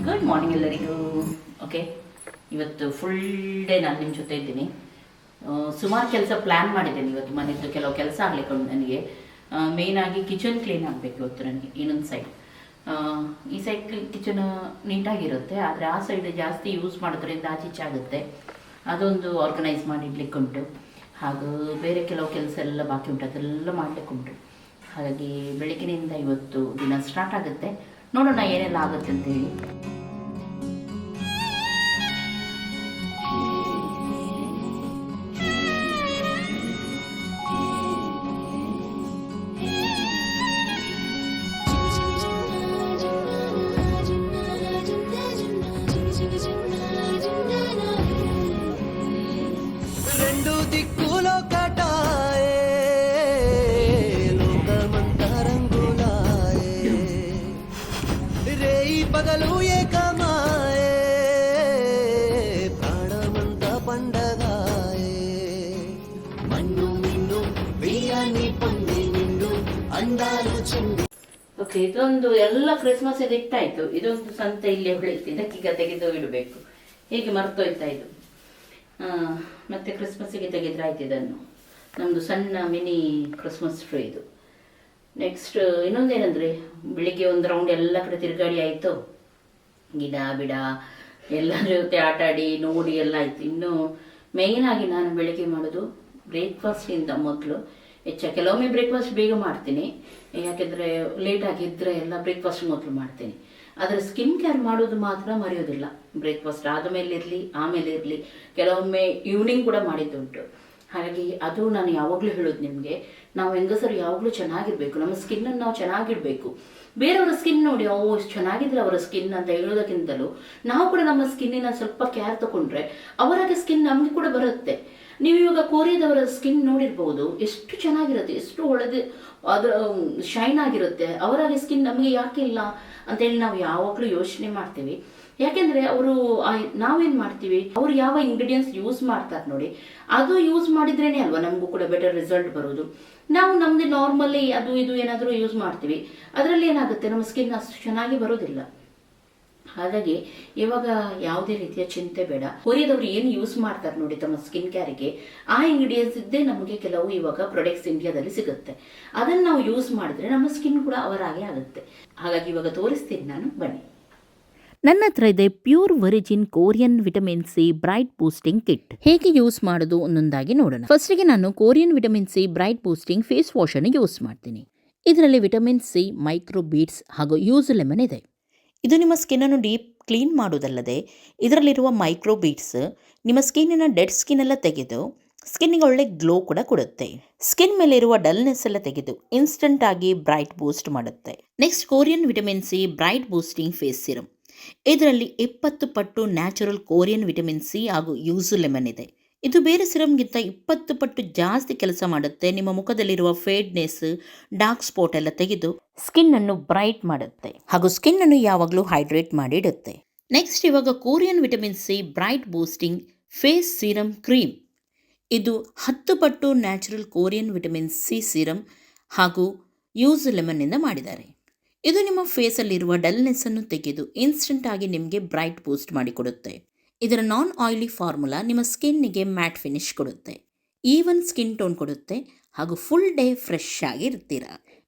Good morning ಎಲ್ಲರಿಗೂ. Okay, ಇವತ್ತು full day ನಾನು ನಿಮ್ಮ ಜೊತೆ ಇದ್ದೀನಿ. ಸುಮಾರು ಕೆಲಸ ಪ್ಲ್ಯಾನ್ ಮಾಡಿದ್ದೇನೆ ಇವತ್ತು. ಮನೆಯದ್ದು ಕೆಲವು ಕೆಲಸ ಆಗಲಿಕ್ಕೆ ಉಂಟು ನನಗೆ. ಮೇಯ್ನಾಗಿ ಕಿಚನ್ ಕ್ಲೀನ್ ಆಗಬೇಕು ಇವತ್ತು ನನಗೆ. ಇನ್ನೊಂದು ಸೈಡ್, ಈ ಸೈಡ್ ಕಿಚನ್ ನೀಟಾಗಿರುತ್ತೆ, ಆದರೆ ಆ ಸೈಡ್ ಜಾಸ್ತಿ ಯೂಸ್ ಮಾಡೋದ್ರಿಂದ ಆಚೀಚೆ ಆಗುತ್ತೆ. ಅದೊಂದು ಆರ್ಗನೈಸ್ ಮಾಡಿ ಇಡ್ಲಿಕ್ಕೆ ಉಂಟು. ಹಾಗೂ ಬೇರೆ ಕೆಲವು ಕೆಲಸ ಎಲ್ಲ ಬಾಕಿ ಉಂಟು, ಅದೆಲ್ಲ ಮಾಡಲಿಕ್ಕೆ ಉಂಟು. ಹಾಗಾಗಿ ಬೆಳಗಿನಿಂದ ಇವತ್ತು ದಿನ ಸ್ಟಾರ್ಟ್ ಆಗುತ್ತೆ. ನೋಡೋಣ ಏನೆಲ್ಲ ಆಗುತ್ತೆ ಅಂತೇಳಿ. రెండు దిక్కులో కటాయే లోకమంతా రంగులాయే రేయి పగలు ఏకమాయే ప్రాణమంతా పండగాయే మన్ను మిన్ను బియ్యాన్ని పొంది నిండు అందాలు చెంది. ಓಕೆ, ಇದೊಂದು ಎಲ್ಲ ಕ್ರಿಸ್ಮಸ್ ಇದು ಇಟ್ಟಾಯ್ತು. ಇದೊಂದು ಸಂತೆ ಇಲ್ಲೇ ಬೆಳೀತು, ಇದಕ್ಕೀಗ ತೆಗೆದು ಇಡಬೇಕು. ಹೀಗೆ ಮರ್ತೋಯ್ತಾ ಇದು. ಮತ್ತೆ ಕ್ರಿಸ್ಮಸ್ಸಿಗೆ ತೆಗೆದ್ರೆ ಆಯ್ತು ಇದನ್ನು. ನಮ್ಮದು ಸಣ್ಣ ಮಿನಿ ಕ್ರಿಸ್ಮಸ್ ಟ್ರೀ ಇದು. ನೆಕ್ಸ್ಟ್ ಇನ್ನೊಂದೇನೆಂದರೆ, ಬೆಳಿಗ್ಗೆ ಒಂದು ರೌಂಡ್ ಎಲ್ಲ ಕಡೆ ತಿರುಗಾಡಿ ಆಯಿತು. ಗಿಡ ಬಿಡ ಎಲ್ಲರ ಜೊತೆ ಆಟ ಆಡಿ ನೋಡಿ ಎಲ್ಲ ಆಯಿತು. ಇನ್ನು ಮೇಯ್ನಾಗಿ ನಾನು ಬೆಳಿಗ್ಗೆ ಮಾಡೋದು ಬ್ರೇಕ್ಫಾಸ್ಟಿಂದ ಮೊದಲು ಕೆಲವೊಮ್ಮೆ ಬ್ರೇಕ್ಫಾಸ್ಟ್ ಬೇಗ ಮಾಡ್ತೀನಿ, ಯಾಕೆಂದರೆ ಲೇಟಾಗಿದ್ದರೆ ಎಲ್ಲ ಬ್ರೇಕ್ಫಾಸ್ಟ್ ಮೊದಲು ಮಾಡ್ತೀನಿ. ಆದರೆ ಸ್ಕಿನ್ ಕೇರ್ ಮಾಡೋದು ಮಾತ್ರ ಮರೆಯೋದಿಲ್ಲ. ಬ್ರೇಕ್ಫಾಸ್ಟ್ ಆದಮೇಲೆ ಇರಲಿ ಆಮೇಲೆ ಇರಲಿ, ಕೆಲವೊಮ್ಮೆ ಈವ್ನಿಂಗ್ ಕೂಡ ಮಾಡಿದ್ದುಂಟು. ಹಾಗಾಗಿ ಅದು ನಾನು ಯಾವಾಗಲೂ ಹೇಳೋದು ನಿಮಗೆ, ನಾವು ಹೆಂಗಸರು ಯಾವಾಗಲೂ ಚೆನ್ನಾಗಿರಬೇಕು, ನಮ್ಮ ಸ್ಕಿನ್ನನ್ನು ನಾವು ಚೆನ್ನಾಗಿಡಬೇಕು. ಬೇರೆಯವರ ಸ್ಕಿನ್ ನೋಡಿ ಇಷ್ಟು ಚೆನ್ನಾಗಿದ್ರೆ ಅವರ ಸ್ಕಿನ್ ಅಂತ ಹೇಳೋದಕ್ಕಿಂತಲೂ ನಾವು ಕೂಡ ನಮ್ಮ ಸ್ಕಿನ್ನಿನ ಸ್ವಲ್ಪ ಕೇರ್ ತಗೊಂಡ್ರೆ ಅವರಾಗೆ ಸ್ಕಿನ್ ನಮಗೆ ಕೂಡ ಬರುತ್ತೆ. ನೀವು ಇವಾಗ ಕೊರಿಯಾದವರ ಸ್ಕಿನ್ ನೋಡಿರ್ಬೋದು, ಎಷ್ಟು ಚೆನ್ನಾಗಿರುತ್ತೆ, ಎಷ್ಟು ಒಳ್ಳೆದು, ಅದರ ಶೈನ್ ಆಗಿರುತ್ತೆ. ಅವರಾಗೆ ಸ್ಕಿನ್ ನಮಗೆ ಯಾಕಿಲ್ಲ ಅಂತೇಳಿ ನಾವು ಯಾವಾಗಲೂ ಯೋಚನೆ ಮಾಡ್ತೀವಿ. ಯಾಕೆಂದರೆ ಅವರು ನಾವೇನು ಮಾಡ್ತೀವಿ, ಅವರು ಯಾವ ಇಂಗ್ರೀಡಿಯೆಂಟ್ಸ್ ಯೂಸ್ ಮಾಡ್ತಾರೆ ನೋಡಿ, ಅದು ಯೂಸ್ ಮಾಡಿದ್ರೇನೆ ಅಲ್ವಾ ನಮಗೂ ಕೂಡ ಬೆಟರ್ ರಿಸಲ್ಟ್ ಬರೋದು. ನಾವು ನಮ್ಮದು ನಾರ್ಮಲಿ ಅದು ಇದು ಏನಾದರೂ ಯೂಸ್ ಮಾಡ್ತೀವಿ, ಅದರಲ್ಲಿ ಏನಾಗುತ್ತೆ, ನಮ್ಮ ಸ್ಕಿನ್ ಅಷ್ಟು ಚೆನ್ನಾಗಿ ಬರೋದಿಲ್ಲ. ಹಾಗಾಗಿ ಇವಾಗ ಯಾವುದೇ ರೀತಿಯ ಚಿಂತೆ ಬೇಡ. ಕೊರಿಯಾದವರು ಏನು ಯೂಸ್ ಮಾಡ್ತಾರೆ ನೋಡಿ ತಮ್ಮ ಸ್ಕಿನ್ ಕೇರಿಗೆ, ಆ ಇಂಗ್ರೀಡಿಯೆಂಟ್ಸ್ ಇದ್ದೇ ನಮಗೆ ಕೆಲವು ಇವಾಗ ಪ್ರಾಡಕ್ಟ್ಸ್ ಇಂಡಿಯಾದಲ್ಲಿ ಸಿಗುತ್ತೆ. ಅದನ್ನು ನಾವು ಯೂಸ್ ಮಾಡಿದ್ರೆ ನಮ್ಮ ಸ್ಕಿನ್ ಕೂಡ ಅವರಾಗೆ ಆಗುತ್ತೆ. ಹಾಗಾಗಿ ಇವಾಗ ತೋರಿಸ್ತೀನಿ ನಾನು, ಬನ್ನಿ. ನನ್ನ ಹತ್ರ ಇದೆ pure origin Korean vitamin C bright boosting kit. ಹೇಗೆ ಯೂಸ್ ಮಾಡೋದು ಒಂದೊಂದಾಗಿ ನೋಡೋಣ. ಫಸ್ಟಿಗೆ ನಾನು Korean vitamin C bright boosting face wash ಅನ್ನು ಯೂಸ್ ಮಾಡ್ತೀನಿ. ಇದರಲ್ಲಿ ವಿಟಮಿನ್ ಸಿ, ಮೈಕ್ರೋ ಬೀಟ್ಸ್ ಹಾಗೂ ಯೂಸ್ ಲೆಮನ್ ಇದೆ. ಇದು ನಿಮ್ಮ ಸ್ಕಿನ್ನನ್ನು ಡೀಪ್ ಕ್ಲೀನ್ ಮಾಡುವುದಲ್ಲದೆ ಇದರಲ್ಲಿರುವ ಮೈಕ್ರೋ ಬೀಟ್ಸ್ ನಿಮ್ಮ ಸ್ಕಿನ್ನಿನ ಡೆಡ್ ಸ್ಕಿನ್ ಎಲ್ಲ ತೆಗೆದು ಸ್ಕಿನ್ನಿಗೆ ಒಳ್ಳೆ ಗ್ಲೋ ಕೂಡ ಕೊಡುತ್ತೆ. ಸ್ಕಿನ್ ಮೇಲೆ ಇರುವ ಡಲ್ನೆಸ್ ಎಲ್ಲ ತೆಗೆದು ಇನ್ಸ್ಟಂಟ್ ಆಗಿ ಬ್ರೈಟ್ ಬೂಸ್ಟ್ ಮಾಡುತ್ತೆ. Next, Korean vitamin C bright boosting face serum. ಇದರಲ್ಲಿ 20 ಪಟ್ಟು ನ್ಯಾಚುರಲ್ ಕೊರಿಯನ್ ವಿಟಮಿನ್ ಸಿ ಹಾಗೂ ಯೂಸು ಲೆಮನ್ ಇದೆ. ಇದು ಬೇರೆ ಸಿರಮ್ಗಿಂತ 20 ಪಟ್ಟು ಜಾಸ್ತಿ ಕೆಲಸ ಮಾಡುತ್ತೆ. ನಿಮ್ಮ ಮುಖದಲ್ಲಿರುವ ಫೇಡ್ನೆಸ್, ಡಾರ್ಕ್ ಸ್ಪಾಟ್ ಎಲ್ಲ ತೆಗೆದು ಸ್ಕಿನ್ ಅನ್ನು ಬ್ರೈಟ್ ಮಾಡುತ್ತೆ ಹಾಗೂ ಸ್ಕಿನ್ ಅನ್ನು ಯಾವಾಗಲೂ ಹೈಡ್ರೇಟ್ ಮಾಡಿ ಇಡುತ್ತೆ. ನೆಕ್ಸ್ಟ್, ಇವಾಗ Korean vitamin C bright boosting face serum cream. ಇದು 10 ಪಟ್ಟು natural Korean vitamin C serum ಹಾಗೂ ಯೂಸ್ ಲೆಮನ್ ಇಂದ ಮಾಡಿದ್ದಾರೆ. ಇದು ನಿಮ್ಮ ಫೇಸಲ್ಲಿರುವ ಡಲ್ನೆಸ್ ಅನ್ನು ತೆಗೆದು ಇನ್ಸ್ಟಂಟ್ ಆಗಿ ನಿಮಗೆ ಬ್ರೈಟ್ ಬೂಸ್ಟ್ ಮಾಡಿಕೊಡುತ್ತೆ. ಇದರ ನಾನ್ ಆಯಿಲಿ ಫಾರ್ಮುಲಾ ನಿಮ್ಮ ಸ್ಕಿನ್ನಿಗೆ ಮ್ಯಾಟ್ ಫಿನಿಶ್ ಕೊಡುತ್ತೆ, ಈವನ್ ಸ್ಕಿನ್ ಟೋನ್ ಕೊಡುತ್ತೆ ಹಾಗೂ ಫುಲ್ ಡೇ ಫ್ರೆಶ್ ಆಗಿ ಇರ್ತೀರ.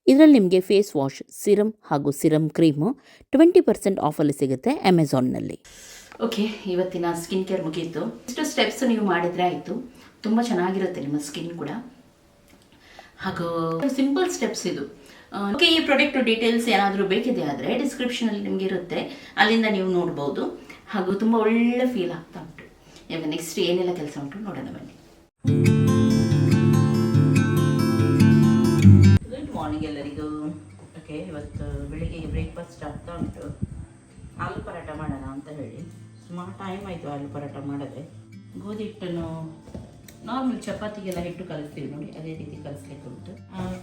ಇದರಲ್ಲಿ ನಿಮಗೆ ಫೇಸ್ ವಾಶ್, ಸಿರಮ್ ಹಾಗೂ ಸಿರಮ್ ಕ್ರೀಮು 20% ಆಫಲ್ಲಿ ಸಿಗುತ್ತೆ ಅಮೆಝಾನ್ನಲ್ಲಿ. ಓಕೆ, ಇವತ್ತಿನ ಸ್ಕಿನ್ ಕೇರ್ ಮುಗಿಯಿತು. ಇಷ್ಟು ಸ್ಟೆಪ್ಸ್ ನೀವು ಮಾಡಿದರೆ ಆಯಿತು, ತುಂಬ ಚೆನ್ನಾಗಿರುತ್ತೆ ನಿಮ್ಮ ಸ್ಕಿನ್ ಕೂಡ. ಹಾಗೂ ಸಿಂಪಲ್ ಸ್ಟೆಪ್ಸ್ ಇದು. ಓಕೆ, ಈ ಪ್ರಾಡಕ್ಟ್ ಡೀಟೇಲ್ಸ್ ಏನಾದರೂ ಬೇಕಿದೆ ಆದರೆ ಡಿಸ್ಕ್ರಿಪ್ಷನಲ್ಲಿ ನಿಮಗೆ ಇರುತ್ತೆ, ಅಲ್ಲಿಂದ ನೀವು ನೋಡ್ಬೋದು. ಹಾಗೂ ತುಂಬ ಒಳ್ಳೆ ಫೀಲ್ ಆಗ್ತಾ ಉಂಟು. ಇವಾಗ ನೆಕ್ಸ್ಟ್ ಏನೆಲ್ಲ ಕೆಲಸ ಉಂಟು ನೋಡೋಣ ಬನ್ನಿ. ಗುಡ್ ಮಾರ್ನಿಂಗ್ ಎಲ್ಲರಿಗೂ. ಓಕೆ, ಇವತ್ತು ಬೆಳಿಗ್ಗೆ ಬ್ರೇಕ್ಫಾಸ್ಟ್ ಆಗ್ತಾ ಉಂಟು. ಆಲೂ ಪರಾಟ ಮಾಡೋಣ ಅಂತ ಹೇಳಿ ಸುಮಾರು ಟೈಮ್ ಆಯಿತು ಆಲೂ ಪರಾಟ ಮಾಡಿದ್ರೆ. ಗೋಧಿ ಹಿಟ್ಟನ್ನು ನಾರ್ಮಲ್ ಚಪಾತಿಗೆಲ್ಲ ಹಿಟ್ಟು ಕಲಿಸ್ತೀವಿ ನೋಡಿ, ಅದೇ ರೀತಿ ಕಲಿಸ್ಲಿಕ್ಕೆ ಉಂಟು.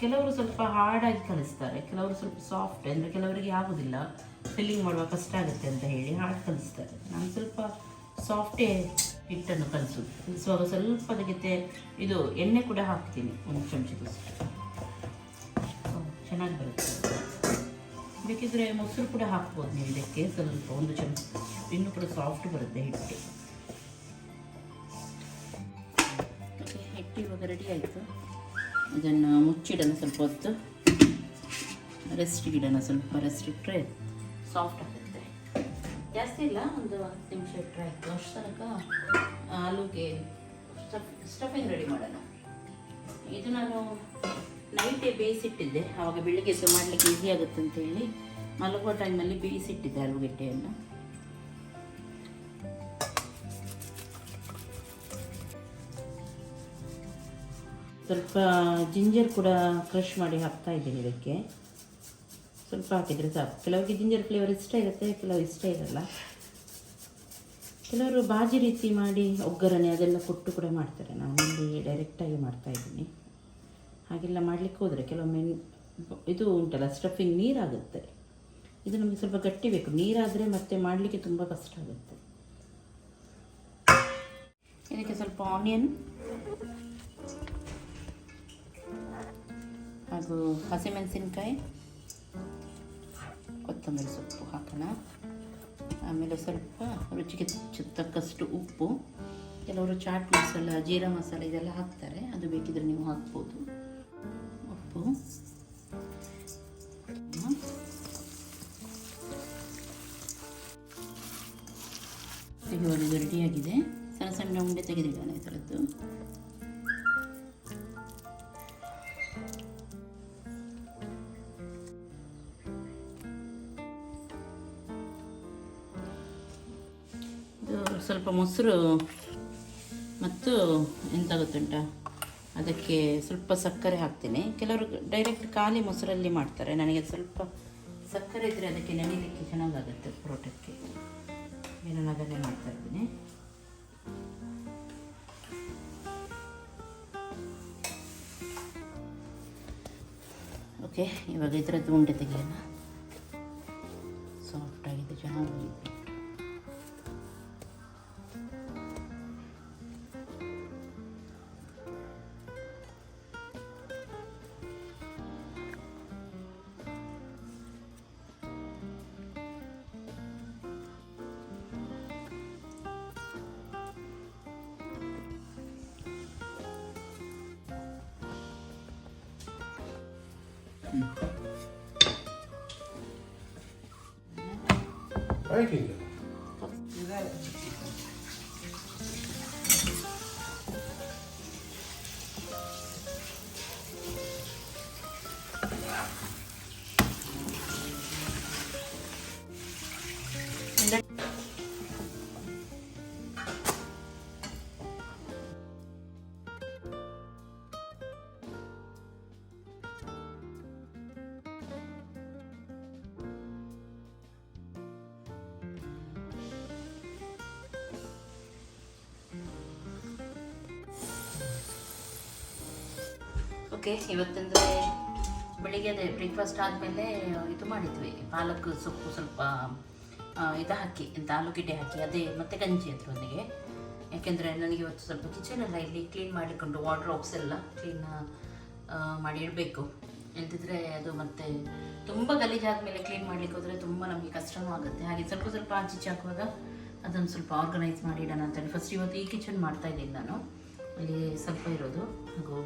ಕೆಲವರು ಸ್ವಲ್ಪ ಹಾರ್ಡಾಗಿ ಕಲಿಸ್ತಾರೆ, ಕೆಲವರು ಸ್ವಲ್ಪ ಸಾಫ್ಟ್, ಅಂದರೆ ಕೆಲವರಿಗೆ ಆಗೋದಿಲ್ಲ, ಫಿಲ್ಲಿಂಗ್ ಮಾಡುವ ಕಷ್ಟ ಆಗುತ್ತೆ ಅಂತ ಹೇಳಿ ಹಾರ್ಡ್ ಕಲಿಸ್ತಾರೆ. ನಾನು ಸ್ವಲ್ಪ ಸಾಫ್ಟೇ ಹಿಟ್ಟನ್ನು ಕಲಿಸುವಾಗ ಸ್ವಲ್ಪ ಅದಕ್ಕೆ ಇದು ಎಣ್ಣೆ ಕೂಡ ಹಾಕ್ತೀನಿ, 1 ಚಮಚದಷ್ಟು ಚೆನ್ನಾಗಿ ಬರುತ್ತೆ. ಬೇಕಿದ್ರೆ ಮೊಸರು ಕೂಡ ಹಾಕ್ಬೋದು ನೀವು ಇದಕ್ಕೆ, ಸ್ವಲ್ಪ ಒಂದು ಚಮಚ, ಇನ್ನೂ ಕೂಡ ಸಾಫ್ಟ್ ಬರುತ್ತೆ ಹಿಟ್ಟು. ಹಿಟ್ಟು ಇವಾಗ ರೆಡಿ ಆಯಿತು. ಇದನ್ನು ಮುಚ್ಚಿಡೋಣ, ಸ್ವಲ್ಪ ಹೊತ್ತು ರೆಸ್ಟಿಗಿಡೋಣ. ಸ್ವಲ್ಪ ರೆಸ್ಟ್ ಇಟ್ಟರೆ ಸಾಫ್ಟ್ ಆಗುತ್ತೆ. ಜಾಸ್ತಿ ಇಲ್ಲ, ಒಂದು 10 ನಿಮಿಷ ಇಟ್ಟರೆ ಆಯಿತು. ಅಷ್ಟು ತನಕ ಆಲೂಗೆ ಸ್ಟಫಿಂಗ್ ರೆಡಿ ಮಾಡೋಣ. ಇದು ನಾನು ನೈಟೇ ಬೇಯಿಸಿಟ್ಟಿದ್ದೆ, ಆವಾಗ ಬೆಳಿಗ್ಗೆ ಎದ್ದು ಮಾಡಲಿಕ್ಕೆ ಈಸಿ ಆಗುತ್ತೆ ಅಂತೇಳಿ ಮಲಗುವ ಟೈಮಲ್ಲಿ ಬೇಯಿಸಿಟ್ಟಿದ್ದೆ ಆಲೂಗೆಡ್ಡೆಯನ್ನು. ಸ್ವಲ್ಪ ಜಿಂಜರ್ ಕೂಡ ಕ್ರಷ್ ಮಾಡಿ ಹಾಕ್ತಾ ಇದ್ದೀನಿ ಇದಕ್ಕೆ. ಸ್ವಲ್ಪ ಹಾಕಿದರೆ ಸಾಕು. ಕೆಲವರಿಗೆ ಜಿಂಜರ್ ಫ್ಲೇವರ್ ಇಷ್ಟ ಇರುತ್ತೆ, ಕೆಲವರು ಇಷ್ಟ ಇರಲ್ಲ. ಕೆಲವರು ಬಾಜಿ ರೀತಿ ಮಾಡಿ ಒಗ್ಗರಣೆ ಅದೆಲ್ಲ ಕೊಟ್ಟು ಕೂಡ ಮಾಡ್ತಾರೆ. ನಾನು ಇಲ್ಲಿ ಡೈರೆಕ್ಟಾಗಿ ಮಾಡ್ತಾಯಿದ್ದೀನಿ. ಹಾಗೆಲ್ಲ ಮಾಡಲಿಕ್ಕೆ ಹೋದರೆ ಕೆಲವೊಮ್ಮೆ ಇದು ಉಂಟಲ್ಲ ಸ್ಟಫಿಂಗ್ ನೀರಾಗುತ್ತೆ. ಇದು ನಮಗೆ ಸ್ವಲ್ಪ ಗಟ್ಟಿ ಬೇಕು. ನೀರಾದರೆ ಮತ್ತೆ ಮಾಡಲಿಕ್ಕೆ ತುಂಬ ಕಷ್ಟ ಆಗುತ್ತೆ. ಇದಕ್ಕೆ ಸ್ವಲ್ಪ ಆನಿಯನ್ ಹಾಗೂ ಹಸಿಮೆಣಸಿನ್ಕಾಯಿ, ಕೊತ್ತಂಬರಿ ಸೊಪ್ಪು ಹಾಕೋಣ. ಆಮೇಲೆ ಸ್ವಲ್ಪ ರುಚಿಗೆ ತಕ್ಕಷ್ಟು ಉಪ್ಪು. ಕೆಲವರು ಚಾಟ್ ಮಸಾಲ, ಜೀರಾ ಮಸಾಲ ಇದೆಲ್ಲ ಹಾಕ್ತಾರೆ, ಅದು ಬೇಕಿದ್ರೆ ನೀವು ಹಾಕ್ಬೋದು. ಉಪ್ಪು, ಇದು ರೆಡಿಯಾಗಿದೆ. ಸಣ್ಣ ಸಣ್ಣ ಉಂಡೆ ತೆಗೆದಿದ್ದಾನೆ ಈ ಥರದ್ದು. ಸ್ವಲ್ಪ ಮೊಸರು ಮತ್ತು ಎಂತ ಗೊತ್ತುಂಟ, ಅದಕ್ಕೆ ಸ್ವಲ್ಪ ಸಕ್ಕರೆ ಹಾಕ್ತೀನಿ. ಕೆಲವರು ಡೈರೆಕ್ಟ್ ಖಾಲಿ ಮೊಸರಲ್ಲಿ ಮಾಡ್ತಾರೆ. ನನಗೆ ಸ್ವಲ್ಪ ಸಕ್ಕರೆ ಇದ್ದರೆ ಅದಕ್ಕೆ ನೆನೆಯಲಿಕ್ಕೆ ಚೆನ್ನಾಗಾಗುತ್ತೆ ಪರೋಟಕ್ಕೆ. ನಾನು ಅದನ್ನೇ ಮಾಡ್ತಾ ಇದ್ದೀನಿ. ಓಕೆ, ಇವಾಗ ಇದರದ್ದು ಉಂಡೆ ತೆಗೆಯೋಣ. ಸಾಫ್ಟಾಗಿದೆ, ಚೆನ್ನಾಗಿ. ಓಕೆ, ಇವತ್ತಂದರೆ ಬೆಳಿಗ್ಗೆ ಅದೇ ಬ್ರೇಕ್ಫಾಸ್ಟ್ ಆದಮೇಲೆ ಇದು ಮಾಡಿದ್ವಿ, ಪಾಲಕ್ ಸೊಪ್ಪು ಸ್ವಲ್ಪ ಇದು ಹಾಕಿ, ಎಂತ ಆಲೂಗೆಡ್ಡೆ ಹಾಕಿ, ಅದೇ ಮತ್ತು ಗಂಜಿ ಅದರೊಂದಿಗೆ. ಯಾಕೆಂದರೆ ನನಗೆ ಇವತ್ತು ಸ್ವಲ್ಪ ಕಿಚನೆಲ್ಲ ಇಲ್ಲಿ ಕ್ಲೀನ್ ಮಾಡಿಕೊಂಡು ವಾರ್ಡ್ರೋಬ್ಸ್ ಎಲ್ಲ ಕ್ಲೀನ್ ಮಾಡಿ ಇಡಬೇಕು. ಎಂತಿದ್ರೆ ಅದು ಮತ್ತೆ ತುಂಬ ಗಲೀಜಾದಮೇಲೆ ಕ್ಲೀನ್ ಮಾಡಲಿಕ್ಕೆ ಹೋದರೆ ತುಂಬ ನಮಗೆ ಕಷ್ಟವೂ ಆಗುತ್ತೆ. ಹಾಗೆ ಸ್ವಲ್ಪ ಸ್ವಲ್ಪ ಆಚೀಚೆ ಹಾಕುವಾಗ ಅದನ್ನು ಸ್ವಲ್ಪ ಆರ್ಗನೈಸ್ ಮಾಡಿ ಇಡೋಣ ಅಂತೇಳಿ ಫಸ್ಟ್ ಇವತ್ತು ಈ ಕಿಚನ್ ಮಾಡ್ತಾಯಿದ್ದೀನಿ ನಾನು. ಅಲ್ಲಿ ಸ್ವಲ್ಪ ಇರೋದು, ಹಾಗೂ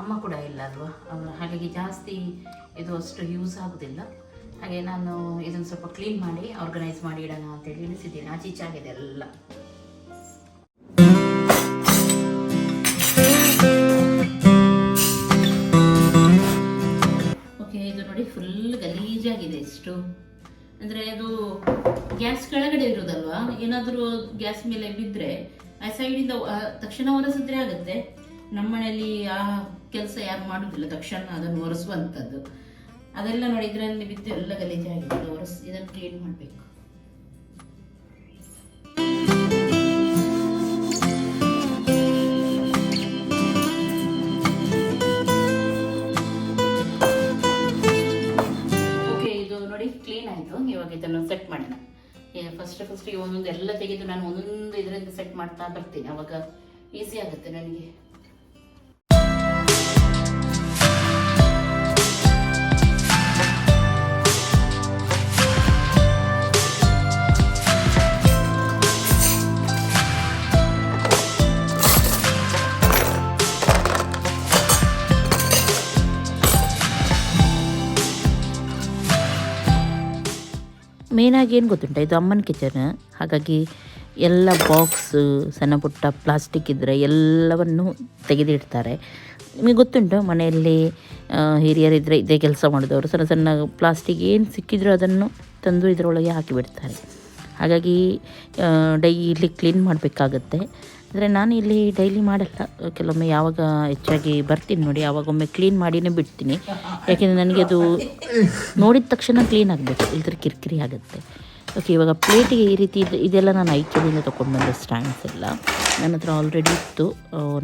ಅಮ್ಮ ಕೂಡ ಇಲ್ಲ ಅಲ್ವಾ, ಹಾಗಾಗಿ ಜಾಸ್ತಿ ಇದು ಅಷ್ಟು ಯೂಸ್ ಆಗೋದಿಲ್ಲ. ಹಾಗೆ ನಾನು ಇದನ್ನು ಸ್ವಲ್ಪ ಕ್ಲೀನ್ ಮಾಡಿ ಆರ್ಗನೈಸ್ ಮಾಡಿ ಇಡೋಣ ಅಂತೇಳಿ ಇಳಿಸಿದ್ದೀನಿ. ಆಚೀಚೆ ಆಗಿದೆ ಎಲ್ಲ. ಓಕೆ, ಇದು ನೋಡಿ ಫುಲ್ ಗಲೀಜಾಗಿದೆ ಇಷ್ಟು. ಅಂದರೆ ಅದು ಗ್ಯಾಸ್ ಕೆಳಗಡೆ ಇರೋದಲ್ವಾ, ಏನಾದರೂ ಗ್ಯಾಸ್ ಮೇಲೆ ಬಿದ್ದರೆ ಆ ಸೈಡಿಂದ ತಕ್ಷಣ ಒರೆಸಿದ್ರೆ ಆಗುತ್ತೆ. ನಮ್ಮ ಮನೆಯಲ್ಲಿ ಆ ಕೆಲಸ ಯಾರು ಮಾಡೋದಿಲ್ಲ, ತಕ್ಷಣ ಅದನ್ನು ಒರೆಸುವಂಥದ್ದು. ಅದೆಲ್ಲ ನೋಡಿ ಇದರಲ್ಲಿ ಬಿದ್ದು ಎಲ್ಲ ಗಲೀಜಾಗಿದೆ. ಇದನ್ನು ಕ್ಲೀನ್ ಮಾಡಬೇಕು. ಓಕೆ, ಇದು ನೋಡಿ ಕ್ಲೀನ್ ಆಯಿತು. ಇವಾಗ ಇದನ್ನು ಸೆಟ್ ಮಾಡೋಣ. ಫಸ್ಟ್ ಒಂದೊಂದು ಎಲ್ಲ ತೆಗೆದು ನಾನು ಒಂದೊಂದು ಇದರಿಂದ ಸೆಟ್ ಮಾಡ್ತಾ ಬರ್ತೀನಿ, ಅವಾಗ ಈಸಿ ಆಗುತ್ತೆ ನನಗೆ. ಮೇನಾಗಿ ಏನು ಗೊತ್ತುಂಟ, ಇದು ಅಮ್ಮನ ಕಿಚನ್. ಹಾಗಾಗಿ ಎಲ್ಲ ಬಾಕ್ಸ್, ಸಣ್ಣ ಪುಟ್ಟ ಪ್ಲಾಸ್ಟಿಕ್ ಇದ್ದರೆ ಎಲ್ಲವನ್ನು ತೆಗೆದಿಡ್ತಾರೆ. ನಿಮಗೆ ಗೊತ್ತುಂಟು, ಮನೆಯಲ್ಲಿ ಹಿರಿಯರಿದ್ದರೆ ಇದೇ ಕೆಲಸ ಮಾಡಿದವರು ಸಣ್ಣ ಸಣ್ಣ ಪ್ಲಾಸ್ಟಿಕ್ ಏನು ಸಿಕ್ಕಿದ್ರು ಅದನ್ನು ತಂದು ಇದರೊಳಗೆ ಹಾಕಿಬಿಡ್ತಾರೆ. ಹಾಗಾಗಿ ಡೈಲಿ ಕ್ಲೀನ್ ಮಾಡಬೇಕಾಗತ್ತೆ. ಆದರೆ ನಾನು ಇಲ್ಲಿ ಡೈಲಿ ಮಾಡಲ್ಲ, ಕೆಲವೊಮ್ಮೆ ಯಾವಾಗ ಹೆಚ್ಚಾಗಿ ಬರ್ತೀನಿ ನೋಡಿ ಆವಾಗೊಮ್ಮೆ ಕ್ಲೀನ್ ಮಾಡಿನೇ ಬಿಡ್ತೀನಿ. ಯಾಕೆಂದರೆ ನನಗೆ ಅದು ನೋಡಿದ ತಕ್ಷಣ ಕ್ಲೀನ್ ಆಗಬೇಕು, ಇಲ್ದ್ರೆ ಕಿರಿಕಿರಿ ಆಗುತ್ತೆ. ಓಕೆ, ಇವಾಗ ಪ್ಲೇಟಿಗೆ ಈ ರೀತಿ ಇದೆಲ್ಲ ನಾನು ಐಕ್ಯದಿಂದ ತೊಗೊಂಡು ಬಂದೆ. ಸ್ಟ್ಯಾಂಡ್ಸ್ ಎಲ್ಲ ನನ್ನ ಹತ್ರ ಆಲ್ರೆಡಿ ಇತ್ತು.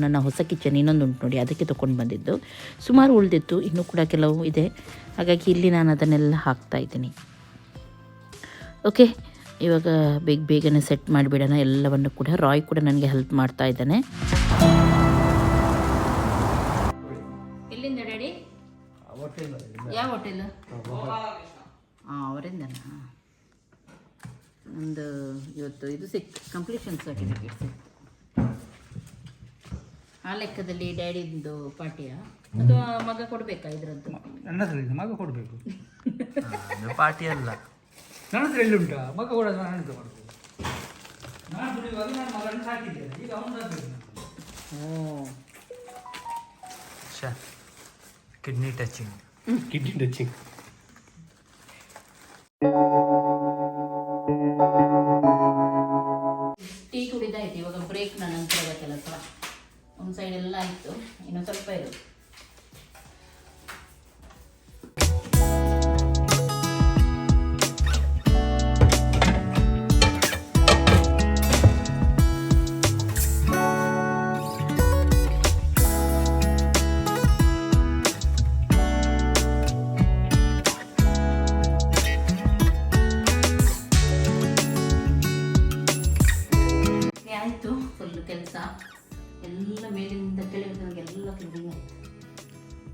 ನನ್ನ ಹೊಸ ಕಿಚನ್ ಇನ್ನೊಂದು ಉಂಟು ನೋಡಿ, ಅದಕ್ಕೆ ತೊಗೊಂಡು ಬಂದಿದ್ದು. ಸುಮಾರು ಉಳಿದಿತ್ತು, ಇನ್ನೂ ಕೂಡ ಕೆಲವು ಇದೆ. ಹಾಗಾಗಿ ಇಲ್ಲಿ ನಾನು ಅದನ್ನೆಲ್ಲ ಹಾಕ್ತಾಯಿದ್ದೀನಿ. ಓಕೆ, ಇವಾಗ ಬೇಗನೆ ಸೆಟ್ ಮಾಡಿಬಿಡೋಣ ಎಲ್ಲವನ್ನು ಕೂಡ. ರಾಯ್ ಕೂಡ ನನಗೆ ಹೆಲ್ಪ್ ಮಾಡ್ತಾ ಇದ್ದಾನೆ. ಎಲ್ಲಿಂದ ಡ್ಯಾಡಿ? ಯಾವ ಹೋಟೆಲ್? ಅವರಿಂದನಾ? ಒಂದು ಇವತ್ತು ಇದು ಸಿಕ್ತು, ಕಂಪ್ಲೀಷನ್ ಸರ್ಟಿಫಿಕೇಟ್ ಸಿಕ್ತು. ಆ ಲೆಕ್ಕದಲ್ಲಿ ಡ್ಯಾಡಿಂದು ಪಾರ್ಟಿಯಾ ಅಥವಾ ಮಗ ಕೊಡಬೇಕಾ? ಇದರದ್ದು ನನ್ನ ಹತ್ರ ಇದೆ, ಮಗ ಕೊಡಬೇಕು. ಪಾರ್ಟಿ ಅಲ್ಲ, ನನ್ನ ಹತ್ರ ಎಲ್ಲಿ ಉಂಟಾ? ಮಗ ಕೊಡೋದು ನಾನು ಎಂತ ಮಾಡ್ಬೋದು? ನಾನು ದುಡಿಯುವಾಗ ನಾನು ಮಗನ ಸಾಕಿದ್ದೇನೆ, ಈಗ ಅವನು ಸಾಕಬೇಕು. Kidney touching. Kidney touching. Tea ಕುಡಿದಾಯ್ತು. ಇವಾಗ ಬ್ರೇಕ್ನ ನಂತರದ ಕೆಲಸ. ಒಂದು ಸೈಡ್ ಎಲ್ಲ ಆಯಿತು, ಇನ್ನು ಸ್ವಲ್ಪ ಇರೋದು. ಆಯಿತು ಫುಲ್ ಕೆಲಸ ಎಲ್ಲ ಮೇಲಿಂದ ಕೆಳಗೆ ನನಗೆಲ್ಲ ಕ್ಲೀನಿಂಗ್ ಆಯಿತು.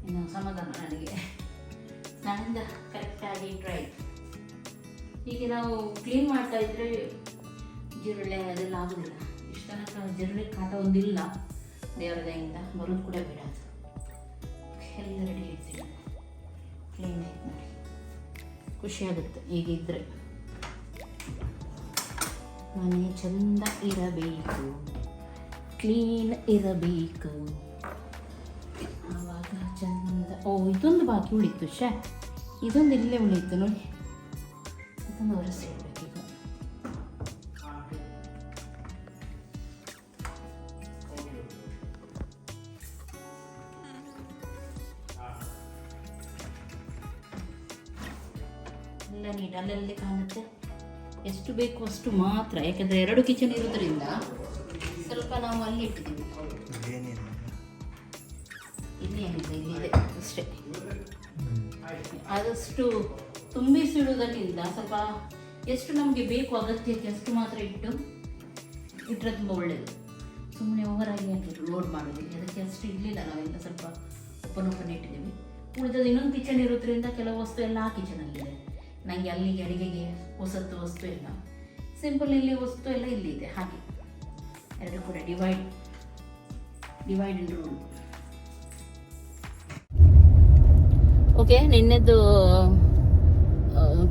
ಇನ್ನು ಸಮಾಧಾನ ನನಗೆ. ಸ್ನಾನದಿಂದ ಕರೆಕ್ಟಾಗಿ ಡ್ರೈ. ಹೀಗೆ ನಾವು ಕ್ಲೀನ್ ಮಾಡ್ತಾ ಇದ್ದರೆ ಜಿರಳೆ ಅದೆಲ್ಲ ಆಗೋದಿಲ್ಲ. ಇಷ್ಟು ತನಕ ಜಿರಳೆ ಕಾಟ ಒಂದಿಲ್ಲ, ದೇವರ ದಯೆಯಿಂದ. ಬರೋದು ಕೂಡ ಬೇಡ. ಅದು ಎಲ್ಲ ರೆಡಿ ಆಯ್ತು, ಕ್ಲೀನ್ ಆಯ್ತು ನೋಡಿ. ಖುಷಿಯಾಗುತ್ತೆ ಹೀಗಿದ್ದರೆ. ಮನೆ ಚಂದ ಇರಬೇಕು, ಕ್ಲೀನ್ ಇರಬೇಕು, ಆವಾಗ ಚಂದ. ಇದೊಂದು ಬಾಕಿ ಉಳಿತು. ಇದೊಂದು ಇಲ್ಲೇ ಉಳಿತು ನೋಡಿ, ಇದೊಂದು ಒರೆಸಿಡ್ಬೇಕು ಈಗ. ಎಲ್ಲ ನೀಟ್ ಅಲ್ಲಲ್ಲಿ ಕಾಣುತ್ತೆ. ಎಷ್ಟು ಬೇಕು ಅಷ್ಟು ಮಾತ್ರ, ಯಾಕೆಂದರೆ 2 ಕಿಚನ್ ಇರೋದ್ರಿಂದ ಸ್ವಲ್ಪ ನಾವು ಅಲ್ಲಿ ಇಟ್ಟಿದ್ದೀವಿ. ಇಲ್ಲಿ ಏನಿದೆ, ಇಲ್ಲಿದೆ ಅಷ್ಟೇ. ಆದಷ್ಟು ತುಂಬಿಸಿಡುವುದಕ್ಕಿಂತ ಸ್ವಲ್ಪ ಎಷ್ಟು ನಮಗೆ ಬೇಕು ಅಗತ್ಯಕ್ಕೆ ಅಷ್ಟು ಮಾತ್ರ ಇಟ್ಟರೆ ತುಂಬ ಒಳ್ಳೆಯದು. ಸುಮ್ಮನೆ ಓವರಾಗಿ ಯಾಕೆ ಲೋಡ್ ಮಾಡೋದಿಲ್ಲ. ಅದಕ್ಕೆ ಅಷ್ಟು ಇರಲಿಲ್ಲ, ನಾವೆಲ್ಲ ಸ್ವಲ್ಪ ಓಪನ್ ಇಟ್ಟಿದ್ದೀವಿ. ಉಳಿದದ್ದು ಇನ್ನೊಂದು ಕಿಚನ್ ಇರೋದ್ರಿಂದ ಕೆಲವು ವಸ್ತು ಎಲ್ಲ ಆ ಕಿಚನಲ್ಲಿದೆ. ನನಗೆ ಅಲ್ಲಿಗೆ ಅಡುಗೆಗೆ ಹೊಸತ್ತು ವಸ್ತು ಇಲ್ಲ, ಸಿಂಪಲ್ ಇಲ್ಲಿ ವಸ್ತು ಎಲ್ಲ ಇಲ್ಲಿದೆ. ಹಾಗೆ ಎರಡು ಕೂಡ ಡಿವೈಡ್ ಇನ್ ರೂಮ್. ಓಕೆ, ನಿನ್ನೆದ್ದು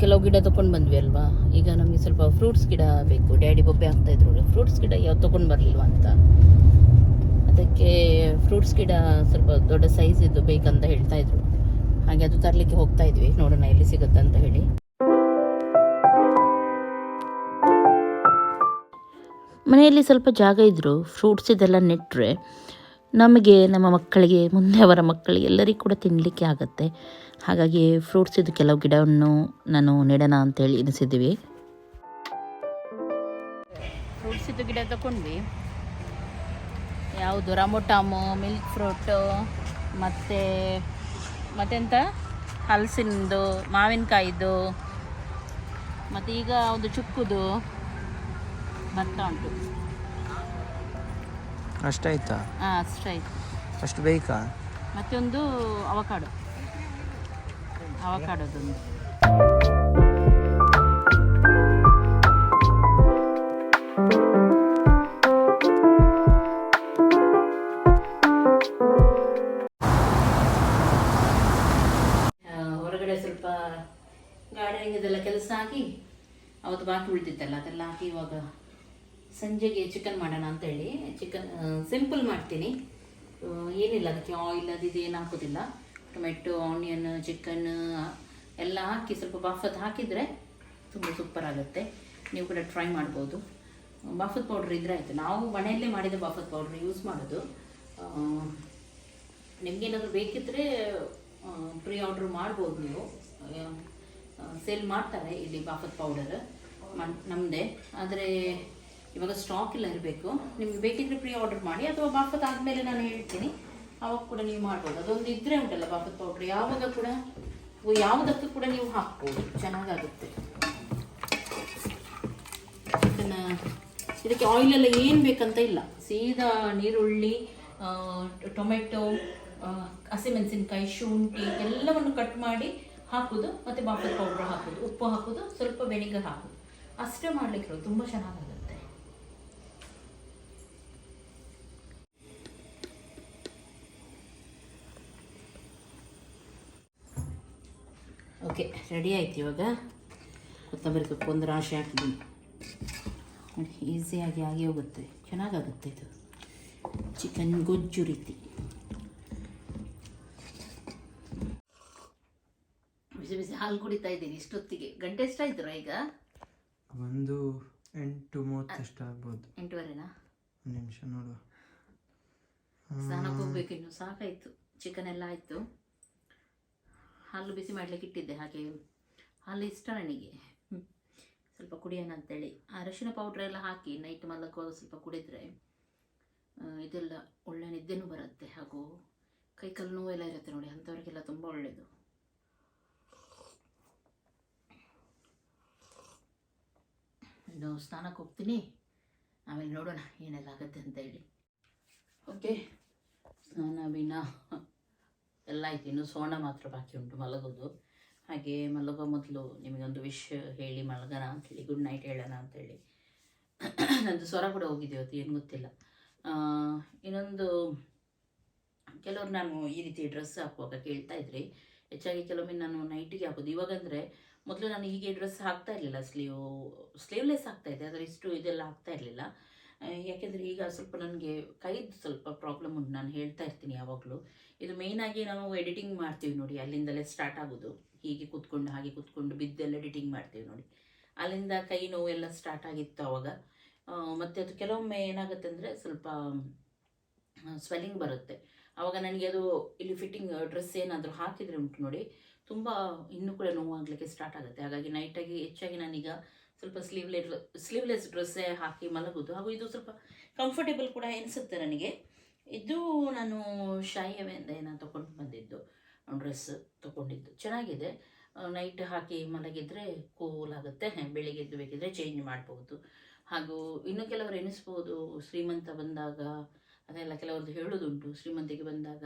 ಕೆಲವು ಗಿಡ ತೊಗೊಂಡು ಬಂದ್ವಿ ಅಲ್ವಾ. ಈಗ ನಮಗೆ ಸ್ವಲ್ಪ ಫ್ರೂಟ್ಸ್ ಗಿಡ ಬೇಕು. ಡ್ಯಾಡಿ ಬೊಬ್ಬೆ ಹಾಕ್ತಾಯಿದ್ರು, ಫ್ರೂಟ್ಸ್ ಗಿಡ ಯಾವ್ದು ತೊಗೊಂಡು ಬರಲಿಲ್ವ ಅಂತ. ಅದಕ್ಕೆ ಫ್ರೂಟ್ಸ್ ಗಿಡ ಸ್ವಲ್ಪ ದೊಡ್ಡ ಸೈಜ್ ಇದ್ದು ಬೇಕಂತ ಹೇಳ್ತಾಯಿದ್ರು. ಹಾಗೆ ಅದು ತರಲಿಕ್ಕೆ ಹೋಗ್ತಾ ಇದ್ವಿ, ನೋಡೋಣ ಎಲ್ಲಿ ಸಿಗುತ್ತೆ ಅಂತ ಹೇಳಿ. ಮನೆಯಲ್ಲಿ ಸ್ವಲ್ಪ ಜಾಗ ಇದ್ದರೂ ಫ್ರೂಟ್ಸ್ ಇದೆಲ್ಲ ನೆಟ್ಟರೆ ನಮಗೆ, ನಮ್ಮ ಮಕ್ಕಳಿಗೆ, ಮುಂದೆ ಅವರ ಮಕ್ಕಳಿಗೆ ಎಲ್ಲರಿಗೂ ಕೂಡ ತಿನ್ನಲಿಕ್ಕೆ ಆಗುತ್ತೆ. ಹಾಗಾಗಿ ಫ್ರೂಟ್ಸ್ ಇದು ಕೆಲವು ಗಿಡವನ್ನು ನಾನು ನೆಡೋಣ ಅಂತೇಳಿ ಎನಿಸಿದ್ದೀವಿ. ಫ್ರೂಟ್ಸ್ ಇದು ಗಿಡ ತಗೊಂಡ್ವಿ. ಯಾವುದು ರಮೋಟಾಮು, ಮಿಲ್ಕ್ ಫ್ರೂಟು, ಮತ್ತೆಂತ ಹಲಸಿನದು, ಮಾವಿನಕಾಯಿದು, ಮತ್ತು ಈಗ ಒಂದು ಚುಕ್ಕುದು ಬರ್ತಾ ಉಂಟು. ಅಷ್ಟಾಯ್ತಾ? ಹಾಂ, ಅಷ್ಟಾಯ್ತು. ಅಷ್ಟು ಬೇಕಾ? ಮತ್ತೊಂದು ಅವಕಾಡೋದೊಂದು. ಹೊರಗಡೆ ಸ್ವಲ್ಪ ಗಾರ್ಡನಿಂಗ್ ಇದೆಲ್ಲ ಕೆಲಸ ಆಗಿ ಅವತ್ತು ಬಾಕಿ ಉಳಿದಿತ್ತಲ್ಲ ಅದೆಲ್ಲ ಹಾಕಿ ಇವಾಗ ಸಂಜೆಗೆ ಚಿಕನ್ ಮಾಡೋಣ ಅಂತೇಳಿ ಚಿಕನ್ ಸಿಂಪಲ್ ಮಾಡ್ತೀನಿ. ಏನಿಲ್ಲ ಅದಕ್ಕೆ ಆಯಿಲ್ ಅದು ಏನು ಹಾಕೋದಿಲ್ಲ. ಟೊಮೆಟೊ, ಆನಿಯನ್, ಚಿಕನ್ ಎಲ್ಲ ಹಾಕಿ ಸ್ವಲ್ಪ ಬಾಫತ್ ಹಾಕಿದರೆ ತುಂಬ ಸೂಪರ್ ಆಗುತ್ತೆ. ನೀವು ಕೂಡ ಟ್ರೈ ಮಾಡ್ಬೋದು. ಬಾಫತ್ ಪೌಡ್ರ್ ಇದ್ರೆ ಆಯಿತು. ನಾವು ಮನೆಯಲ್ಲೇ ಮಾಡಿದ ಬಾಫತ್ ಪೌಡ್ರ್ ಯೂಸ್ ಮಾಡೋದು. ನಿಮಗೇನಾದರೂ ಬೇಕಿದ್ದರೆ ಪ್ರೀ ಆರ್ಡ್ರ್ ಮಾಡ್ಬೋದು. ನೀವು ಸೇಲ್ ಮಾಡ್ತಾರೆ ಇಲ್ಲಿ ಬಾಫತ್ ಪೌಡರ್ ನಮ್ಮದೇ. ಆದರೆ ಇವಾಗ ಸ್ಟಾಕ್ ಇಲ್ಲ ಇರಬೇಕು. ನಿಮ್ಗೆ ಬೇಕಿದ್ರೆ ಪ್ರೀ ಆರ್ಡರ್ ಮಾಡಿ, ಅಥವಾ ಬಾಫತ್ ಆದಮೇಲೆ ನಾನು ಹೇಳ್ತೀನಿ, ಅವಾಗ ಕೂಡ ನೀವು ಮಾಡ್ಬೋದು. ಅದೊಂದು ಇದ್ದರೆ ಉಂಟಲ್ಲ ಬಾಫತ್ ಪೌಡ್ರ್, ಯಾವುದಕ್ಕೂ ಕೂಡ ನೀವು ಹಾಕ್ಬೋದು, ಚೆನ್ನಾಗಾಗುತ್ತೆ. ಇದಕ್ಕೆ ಆಯಿಲೆಲ್ಲ ಏನು ಬೇಕಂತ ಇಲ್ಲ. ಸೀದಾ ನೀರುಳ್ಳಿ, ಟೊಮೆಟೊ, ಹಸಿಮೆಣಸಿನ್ಕಾಯಿ, ಶುಂಠಿ ಎಲ್ಲವನ್ನು ಕಟ್ ಮಾಡಿ ಹಾಕೋದು, ಮತ್ತು ಬಾಫತ್ ಪೌಡ್ರ್ ಹಾಕೋದು, ಉಪ್ಪು ಹಾಕೋದು, ಸ್ವಲ್ಪ ವೆನಿಗರ್ ಹಾಕೋದು, ಅಷ್ಟೇ ಮಾಡಲಿಕ್ಕೆ ತುಂಬ ಚೆನ್ನಾಗಾಗುತ್ತೆ. ಓಕೆ, ರೆಡಿ ಆಯ್ತು. ಇವಾಗ ಕೊತ್ತಂಬರಿ ಸೊಪ್ಪು ಒಂದು ರಾಶಿ ಹಾಕಿದ್ದೀನಿ. ಈಸಿಯಾಗಿ ಆಗಿ ಹೋಗುತ್ತೆ, ಚೆನ್ನಾಗಾಗುತ್ತೆ. ಇದು ಚಿಕನ್ ಗೊಜ್ಜು ರೀತಿ. ಬಿಸಿ ಬಿಸಿ ಹಾಲು ಕುಡಿತಾ ಇದ್ದೀನಿ ಇಷ್ಟೊತ್ತಿಗೆ. ಗಂಟೆ ಎಷ್ಟಾಯ್ತು ಈಗ? 1:30 ಅಷ್ಟು ಆಗ್ಬೋದು. 8:15ನಾ? ಒಂದು ನಿಮಿಷ ನೋಡುವ. ಸ್ನಾನಕ್ಕೆ ಹೋಗ್ಬೇಕು ಇನ್ನು. ಸಾಕಾಯಿತು, ಚಿಕನ್ ಎಲ್ಲ ಆಯಿತು. ಹಾಲು ಬಿಸಿ ಮಾಡಲಿಕ್ಕೆ ಇಟ್ಟಿದ್ದೆ. ಹಾಗೆ ಹಾಲು ಇಷ್ಟ ನನಗೆ, ಸ್ವಲ್ಪ ಕುಡಿಯೋಣ ಅಂತೇಳಿ. ಅರಶಿನ ಪೌಡ್ರ್ ಎಲ್ಲ ಹಾಕಿ ನೈಟ್ ಮಲಗುವಾಗ ಸ್ವಲ್ಪ ಕುಡಿದ್ರೆ ಇದೆಲ್ಲ ಒಳ್ಳೆ ನಿದ್ದೆನೂ ಬರುತ್ತೆ. ಹಾಗೂ ಕೈಕಾಲು ನೋವೆಲ್ಲ ಇರುತ್ತೆ ನೋಡಿ, ಅಂಥವ್ರಿಗೆಲ್ಲ ತುಂಬ ಒಳ್ಳೆಯದು. ಇನ್ನು ಸ್ನಾನಕ್ಕೆ ಹೋಗ್ತೀನಿ, ಆಮೇಲೆ ನೋಡೋಣ ಏನೆಲ್ಲ ಆಗುತ್ತೆ ಅಂತೇಳಿ. ಓಕೆ, ಸ್ನಾನ ಬಿನ ಎಲ್ಲ ಆಯ್ತು. ಇನ್ನು ಸೋಣ ಮಾತ್ರ ಬಾಕಿ ಉಂಟು, ಮಲಗೋದು. ಹಾಗೆ ಮಲಗೋ ಮೊದಲು ನಿಮಗೊಂದು ವಿಶ್ ಹೇಳಿ ಮಲಗೋಣ ಅಂಥೇಳಿ, ಗುಡ್ ನೈಟ್ ಹೇಳೋಣ ಅಂಥೇಳಿ. ನಂದು ಸ್ವರ ಕೂಡ ಹೋಗಿದೆ ಇವತ್ತು, ಏನು ಗೊತ್ತಿಲ್ಲ. ಇನ್ನೊಂದು, ಕೆಲವರು ನಾನು ಈ ರೀತಿ ಡ್ರೆಸ್ ಹಾಕುವಾಗ ಕೇಳ್ತಾ ಇದ್ರಿ. ಹೆಚ್ಚಾಗಿ ಕೆಲವೊಮ್ಮೆ ನಾನು ನೈಟಿಗೆ ಹಾಕೋದು. ಇವಾಗಂದರೆ ಮೊದಲು ನಾನು ಹೀಗೆ ಡ್ರೆಸ್ ಹಾಕ್ತಾ ಇರಲಿಲ್ಲ, ಸ್ಲೀವ್ಲೆಸ್ ಹಾಕ್ತಾಯಿದ್ದೆ, ಆದರೆ ಇಷ್ಟು ಇದೆಲ್ಲ ಹಾಕ್ತಾ ಇರಲಿಲ್ಲ. ಯಾಕೆಂದರೆ ಈಗ ಸ್ವಲ್ಪ ನನಗೆ ಕೈದು ಸ್ವಲ್ಪ ಪ್ರಾಬ್ಲಮ್ ಉಂಟು, ನಾನು ಹೇಳ್ತಾ ಇರ್ತೀನಿ ಯಾವಾಗಲೂ. ಇದು ಮೇಯ್ನಾಗಿ ನಾವು ಎಡಿಟಿಂಗ್ ಮಾಡ್ತೀವಿ ನೋಡಿ, ಅಲ್ಲಿಂದಲೇ ಸ್ಟಾರ್ಟ್ ಆಗೋದು. ಹೀಗೆ ಕೂತ್ಕೊಂಡು ಹಾಗೆ ಕೂತ್ಕೊಂಡು ಬಿದ್ದೆಲ್ಲ ಎಡಿಟಿಂಗ್ ಮಾಡ್ತೀವಿ ನೋಡಿ, ಅಲ್ಲಿಂದ ಕೈ ನೋವು ಎಲ್ಲ ಸ್ಟಾರ್ಟ್ ಆಗಿತ್ತು ಆವಾಗ. ಮತ್ತು ಅದು ಕೆಲವೊಮ್ಮೆ ಏನಾಗುತ್ತೆ ಅಂದರೆ ಸ್ವಲ್ಪ ಸ್ವೆಲ್ಲಿಂಗ್ ಬರುತ್ತೆ. ಆವಾಗ ನನಗೆ ಅದು ಇಲ್ಲಿ ಫಿಟ್ಟಿಂಗ್ ಡ್ರೆಸ್ ಏನಾದರೂ ಹಾಕಿದರೆ ಉಂಟು ನೋಡಿ, ತುಂಬ ಇನ್ನೂ ಕೂಡ ನೋವಾಗಲಿಕ್ಕೆ ಸ್ಟಾರ್ಟ್ ಆಗುತ್ತೆ. ಹಾಗಾಗಿ ನೈಟಾಗಿ ಹೆಚ್ಚಾಗಿ ನಾನೀಗ ಸ್ವಲ್ಪ ಸ್ಲೀವ್ಲೆಸ್ ಡ್ರೆಸ್ಸೇ ಹಾಕಿ ಮಲಗೋದು. ಹಾಗೂ ಇದು ಸ್ವಲ್ಪ ಕಂಫರ್ಟೇಬಲ್ ಕೂಡ ಎನಿಸುತ್ತೆ ನನಗೆ. ಇದು ನಾನು ಶಾಯಿವೆಯಿಂದ ಏನೋ ತೊಗೊಂಡು ಬಂದಿದ್ದು ಡ್ರೆಸ್ ತೊಗೊಂಡಿದ್ದು, ಚೆನ್ನಾಗಿದೆ. ನೈಟ್ ಹಾಕಿ ಮಲಗಿದರೆ ಕೂಲ್ ಆಗುತ್ತೆ, ಬೆಳಿಗ್ಗೆ ಎದ್ದು ಬೇಕಿದ್ರೆ ಚೇಂಜ್ ಮಾಡ್ಬೋದು. ಹಾಗೂ ಇನ್ನು ಕೆಲವರು ಎನಿಸ್ಬೋದು, ಶ್ರೀಮಂತ ಬಂದಾಗ ಅದೆಲ್ಲ ಕೆಲವ್ರದ್ದು ಹೇಳೋದುಂಟು, ಶ್ರೀಮಂತಿಗೆ ಬಂದಾಗ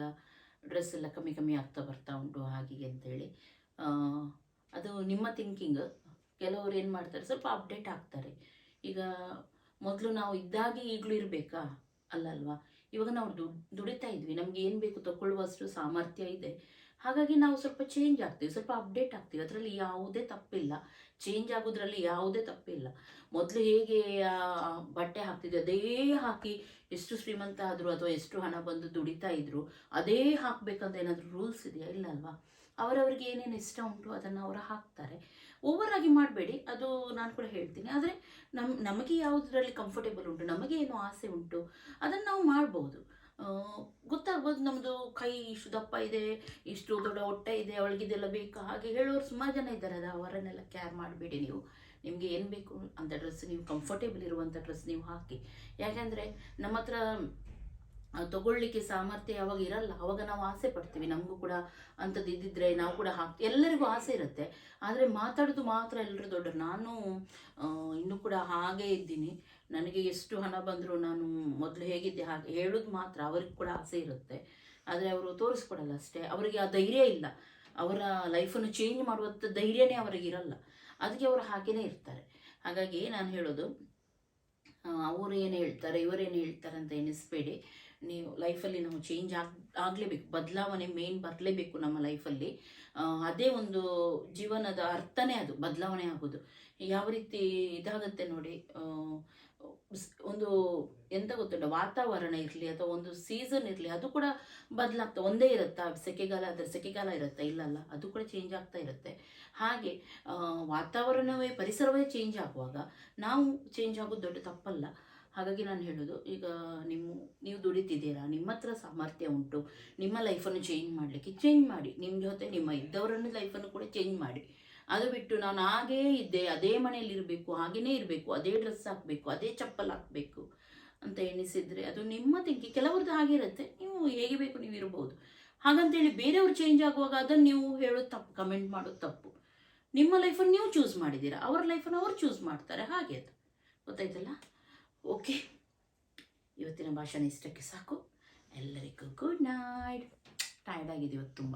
ಡ್ರೆಸ್ ಎಲ್ಲ ಕಮ್ಮಿ ಕಮ್ಮಿ ಆಗ್ತಾ ಬರ್ತಾ ಉಂಟು ಹಾಗೆ ಅಂತೇಳಿ. ಅದು ನಿಮ್ಮ ಥಿಂಕಿಂಗ್. ಕೆಲವರು ಏನು ಮಾಡ್ತಾರೆ, ಸ್ವಲ್ಪ ಅಪ್ಡೇಟ್ ಆಗ್ತಾರೆ. ಈಗ ಮೊದಲು ನಾವು ಇದ್ದಾಗೆ ಈಗಲೂ ಇರಬೇಕಾ? ಅಲ್ಲಲ್ವಾ. ಇವಾಗ ನಾವು ದುಡಿತಾ ಇದ್ವಿ, ನಮ್ಗೆ ಏನು ಬೇಕು ತಗೊಳ್ಳುವಷ್ಟು ಸಾಮರ್ಥ್ಯ ಇದೆ. ಹಾಗಾಗಿ ನಾವು ಸ್ವಲ್ಪ ಚೇಂಜ್ ಆಗ್ತೀವಿ, ಸ್ವಲ್ಪ ಅಪ್ಡೇಟ್ ಆಗ್ತೀವಿ. ಅದರಲ್ಲಿ ಯಾವುದೇ ತಪ್ಪಿಲ್ಲ, ಚೇಂಜ್ ಆಗೋದ್ರಲ್ಲಿ ಯಾವುದೇ ತಪ್ಪಿಲ್ಲ. ಮೊದಲು ಹೇಗೆ ಬಟ್ಟೆ ಹಾಕ್ತಿದ್ದೆ ಅದೇ ಹಾಕಿ ಎಷ್ಟು ಶ್ರೀಮಂತ ಆದರೂ ಅಥವಾ ಎಷ್ಟು ಹಣ ಬಂದು ದುಡಿತಾ ಇದ್ರು ಅದೇ ಹಾಕಬೇಕಂತ ಏನಾದರೂ ರೂಲ್ಸ್ ಇದೆಯಾ? ಇಲ್ಲ ಅಲ್ವಾ. ಅವರವರಿಗೆ ಏನೇನು ಇಷ್ಟ ಉಂಟು ಅದನ್ನು ಅವರು ಹಾಕ್ತಾರೆ. ಓವರ್ ಆಗಿ ಮಾಡಬೇಡಿ, ಅದು ನಾನು ಕೂಡ ಹೇಳ್ತೀನಿ. ಆದರೆ ನಮಗೆ ಯಾವುದರಲ್ಲಿ ಕಂಫರ್ಟೇಬಲ್ ಉಂಟು, ನಮಗೆ ಏನು ಆಸೆ ಉಂಟು ಅದನ್ನು ನಾವು ಮಾಡ್ಬೋದು. ಗೊತ್ತಾಗ್ಬೋದು, ನಮ್ಮದು ಕೈ ಇಷ್ಟು ದಪ್ಪ ಇದೆ, ಇಷ್ಟು ದೊಡ್ಡ ಹೊಟ್ಟೆ ಇದೆ, ಅವಳಿಗಿದೆಲ್ಲ ಬೇಕಾ ಹಾಗೆ ಹೇಳೋರು ಸುಮಾರು ಜನ ಇದ್ದಾರೆ. ಅದು ಅವರನ್ನೆಲ್ಲ ಕೇರ್ ಮಾಡಬೇಡಿ. ನೀವು ನಿಮಗೆ ಏನು ಬೇಕು ಅಂತ ಡ್ರೆಸ್, ನೀವು ಕಂಫರ್ಟೇಬಲ್ ಇರುವಂಥ ಡ್ರೆಸ್ ನೀವು ಹಾಕಿ. ಯಾಕೆಂದರೆ ನಮ್ಮ ಹತ್ರ ತಗೊಳ್ಳಿಕ್ಕೆ ಸಾಮರ್ಥ್ಯ ಯಾವಾಗ ಇರಲ್ಲ, ಆವಾಗ ನಾವು ಆಸೆ ಪಡ್ತೀವಿ. ನಮಗೂ ಕೂಡ ಅಂಥದ್ದು ಇದ್ದಿದ್ರೆ ನಾವು ಕೂಡ ಎಲ್ಲರಿಗೂ ಆಸೆ ಇರುತ್ತೆ. ಆದರೆ ಮಾತಾಡೋದು ಮಾತ್ರ ಎಲ್ಲರೂ ದೊಡ್ಡರು. ನಾನು ಇನ್ನೂ ಕೂಡ ಹಾಗೇ ಇದ್ದೀನಿ. ನನಗೆ ಎಷ್ಟು ಹಣ ಬಂದರೂ ನಾನು ಮೊದಲು ಹೇಗಿದ್ದೆ ಹಾಗೆ ಹೇಳೋದು ಮಾತ್ರ. ಅವ್ರಿಗೆ ಕೂಡ ಆಸೆ ಇರುತ್ತೆ, ಆದರೆ ಅವರು ತೋರಿಸ್ಕೊಡಲ್ಲ ಅಷ್ಟೇ. ಅವರಿಗೆ ಆ ಧೈರ್ಯ ಇಲ್ಲ, ಅವರ ಲೈಫನ್ನು ಚೇಂಜ್ ಮಾಡುವಂಥ ಧೈರ್ಯನೇ ಅವರಿಗೆ ಇರಲ್ಲ. ಅದಕ್ಕೆ ಅವರು ಹಾಗೇ ಇರ್ತಾರೆ. ಹಾಗಾಗಿ ನಾನು ಹೇಳೋದು, ಅವರು ಏನು ಹೇಳ್ತಾರೆ ಇವರೇನು ಹೇಳ್ತಾರೆ ಅಂತ ಎನಿಸ್ಬೇಡಿ. ನೀವು ಲೈಫಲ್ಲಿ ನಾವು ಚೇಂಜ್ ಆಗಲೇಬೇಕು, ಬದಲಾವಣೆ ಮೇನ್ ಬರಲೇಬೇಕು ನಮ್ಮ ಲೈಫಲ್ಲಿ. ಅದೇ ಒಂದು ಜೀವನದ ಅರ್ಥನೇ ಅದು, ಬದಲಾವಣೆ ಆಗೋದು. ಯಾವ ರೀತಿ ಇದಾಗುತ್ತೆ ನೋಡಿ, ಒಂದು ಎಂತ ಗೊತ್ತುಂಟ, ವಾತಾವರಣ ಇರಲಿ ಅಥವಾ ಒಂದು ಸೀಸನ್ ಇರಲಿ, ಅದು ಕೂಡ ಬದಲಾಗ್ತಾ ಒಂದೇ ಇರುತ್ತಾ? ಸೆಕೆಗಾಲ ಆದರೆ ಸೆಕೆಗಾಲ ಇರುತ್ತಾ? ಇಲ್ಲಲ್ಲ, ಅದು ಕೂಡ ಚೇಂಜ್ ಆಗ್ತಾ ಇರುತ್ತೆ. ಹಾಗೆ ವಾತಾವರಣವೇ, ಪರಿಸರವೇ ಚೇಂಜ್ ಆಗುವಾಗ ನಾವು ಚೇಂಜ್ ಆಗೋದು ದೊಡ್ಡ ತಪ್ಪಲ್ಲ. ಹಾಗಾಗಿ ನಾನು ಹೇಳೋದು, ಈಗ ನೀವು ದುಡಿತಿದ್ದೀರಾ, ನಿಮ್ಮ ಹತ್ರ ಸಾಮರ್ಥ್ಯ ಉಂಟು, ನಿಮ್ಮ ಲೈಫನ್ನು ಚೇಂಜ್ ಮಾಡಲಿಕ್ಕೆ ಚೇಂಜ್ ಮಾಡಿ. ನಿಮ್ಮ ಜೊತೆ ನಿಮ್ಮ ಇದ್ದವರನ್ನು ಲೈಫನ್ನು ಕೂಡ ಚೇಂಜ್ ಮಾಡಿ. ಅದು ಬಿಟ್ಟು ನಾನು ಹಾಗೇ ಇದ್ದೆ, ಅದೇ ಮನೆಯಲ್ಲಿ ಇರಬೇಕು, ಹಾಗೇ ಇರಬೇಕು, ಅದೇ ಡ್ರೆಸ್ ಹಾಕಬೇಕು, ಅದೇ ಚಪ್ಪಲ್ ಹಾಕಬೇಕು ಅಂತ ಎಣಿಸಿದರೆ ಅದು ನಿಮ್ಮ ಥಿಂಕಿಂಗ್. ಕೆಲವ್ರದ್ದು ಹಾಗೆ ಇರುತ್ತೆ, ನೀವು ಹೇಗೆ ಬೇಕು ನೀವು ಇರ್ಬೋದು. ಹಾಗಂತೇಳಿ ಬೇರೆಯವ್ರು ಚೇಂಜ್ ಆಗುವಾಗ ಅದನ್ನು ನೀವು ಹೇಳೋದು ತಪ್ಪು, ಕಮೆಂಟ್ ಮಾಡೋದು ತಪ್ಪು. ನಿಮ್ಮ ಲೈಫನ್ನು ನೀವು ಚೂಸ್ ಮಾಡಿದ್ದೀರಾ, ಅವರ ಲೈಫನ್ನು ಅವ್ರು ಚೂಸ್ ಮಾಡ್ತಾರೆ, ಹಾಗೆ ಅದು. ಗೊತ್ತಾಯ್ತಲ್ಲ? ಓಕೆ, ಇವತ್ತಿನ ಭಾಷಣ ಇಷ್ಟಕ್ಕೆ ಸಾಕು. ಎಲ್ಲರಿಗೂ ಗುಡ್ ನೈಟ್. ಟಯರ್ಡ್ ಆಗಿದೆ ಇವತ್ತು ತುಂಬ.